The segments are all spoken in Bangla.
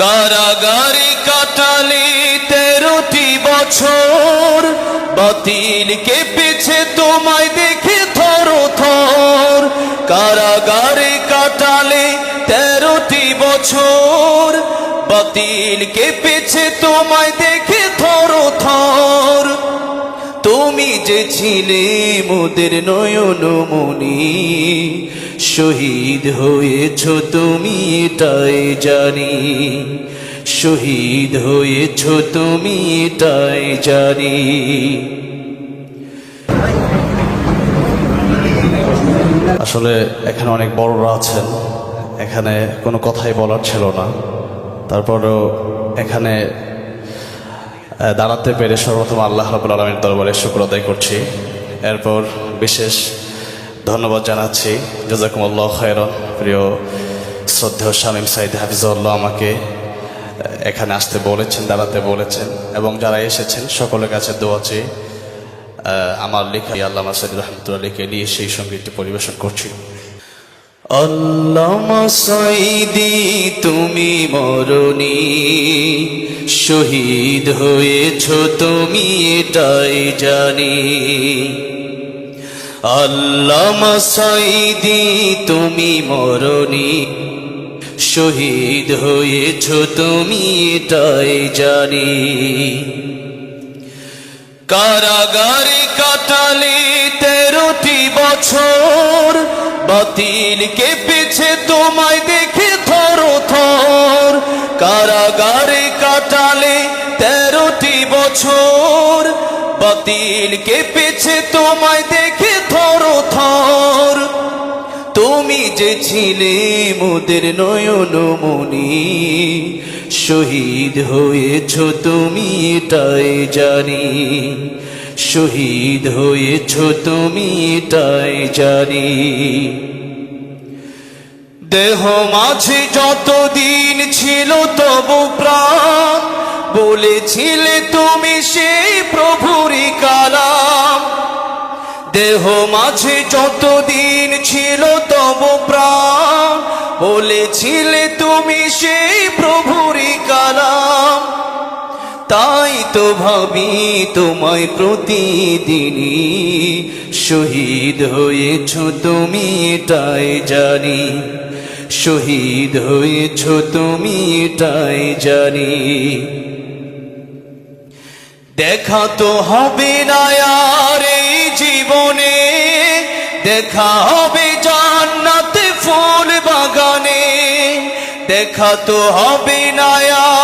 কারাগারে কাটালে 13টি বছর, বাতিল কেঁপেছে তোমায় দেখে থর থর। কারাগারে কাটালে 13টি বছর, বাতিল কেঁপেছে তোমায় দেখে থর থর। তুমি যে ছিলে মোদের নয়নমণি, শহীদ হয়েছ তুমি এটাই জানি, শহীদ হয়েছ তুমি এটাই জানি। আসলে এখানে অনেক বড়রা আছেন, এখানে কোনো কথাই বলার ছিল না, তারপরেও এখানে দাঁড়াতে পেরে সর্বপ্রথম আল্লাহ রাব্বুল আলামিনের দরবারে শুকর আদায় করছি। এরপর বিশেষ ধন্যবাদ জানাচ্ছি, জাযাকুমুল্লাহু খায়রান। প্রিয় শ্রদ্ধেয় শামীম সাঈদ হাফিজাহুল্লাহ আমাকে এখানে আসতে বলেছেন, দাঁড়াতে বলেছেন, এবং যারা এসেছেন সকলের কাছে দোয়া চেয়ে আমার লেখা আল্লামা সাঈদী রাহমাতুল্লাহকে নিয়ে সেই সঙ্গীতটি পরিবেশন করছি। আল্লামা সাঈদী তুমি মরণি, শহীদ হয়েছ তুমি এটাই জানি। আল্লামা সাঈদী তুমি মরণি, শহীদ হয়েছ তুমি এটাই জানি। কারাগারে কাটালে 13টি বছর, বাতিল কেঁপেছে তোমায় দেখে থর থর। কারাগারে কাটালে 13টি বছর, বাতিল কেঁপেছে তোমায় দেখে থর থর। তুমি যে ছিলে মোদের নয়নমণি, শহীদ হয়েছ তুমি এটাই জানি, শহীদ হয়েছ তুমি এটাই জানি। দেহ মাঝে যতদিন ছিল তবু প্রাণ, বলেছিলে তুমি সেই প্রভুরই কালাম। দেহ মাঝে যতদিন ছিল তবু প্রাণ, বলেছিলে তুমি সেই প্রভুরই কালাম। তাই তো ভাবি তোমায় প্রতিদিনই, শহীদ হয়েছ তুমি এটাই জানি, শহীদ হয়েছ তুমি এটাই জানি। দেখা তো হবে না আর এই জীবনে, দেখা হবে জান্নাতে ফুল বাগানে। দেখা তো হবে না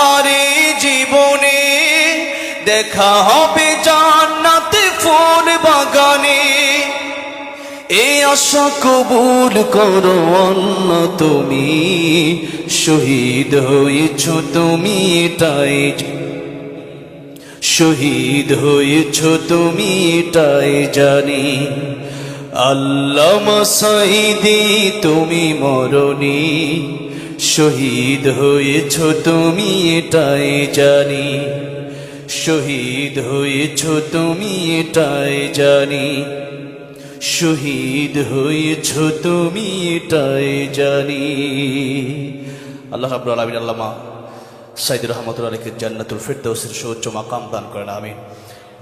আর এই জীবনে, দেখা হবে জান্নাতে ফুল বাগানে। এই আশা কবুল করো আল্লাহ তুমি, শহীদ হয়েছ তুমি এটাই, শহীদ হয়েছ তুমি এটাই জানি। আল্লামা সাঈদী তুমি মরণি, শহীদ হয়েছ তুমি এটাই জানি, শহীদ হয়েছ তুমি এটাই জানি, শহীদ হয়েছ তুমি এটাই জানি। আল্লাহ রাব্বুল আলামিন আল্লামা সাঈদী রহমাতুল্লাহকে জান্নাতুল ফিরদাউসের সুউচ্চ মাকাম দান করেন, আমিন।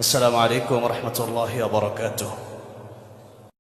আসসালামু আলাইকুম ওয়া রাহমাতুল্লাহি ওয়া বারাকাতুহু।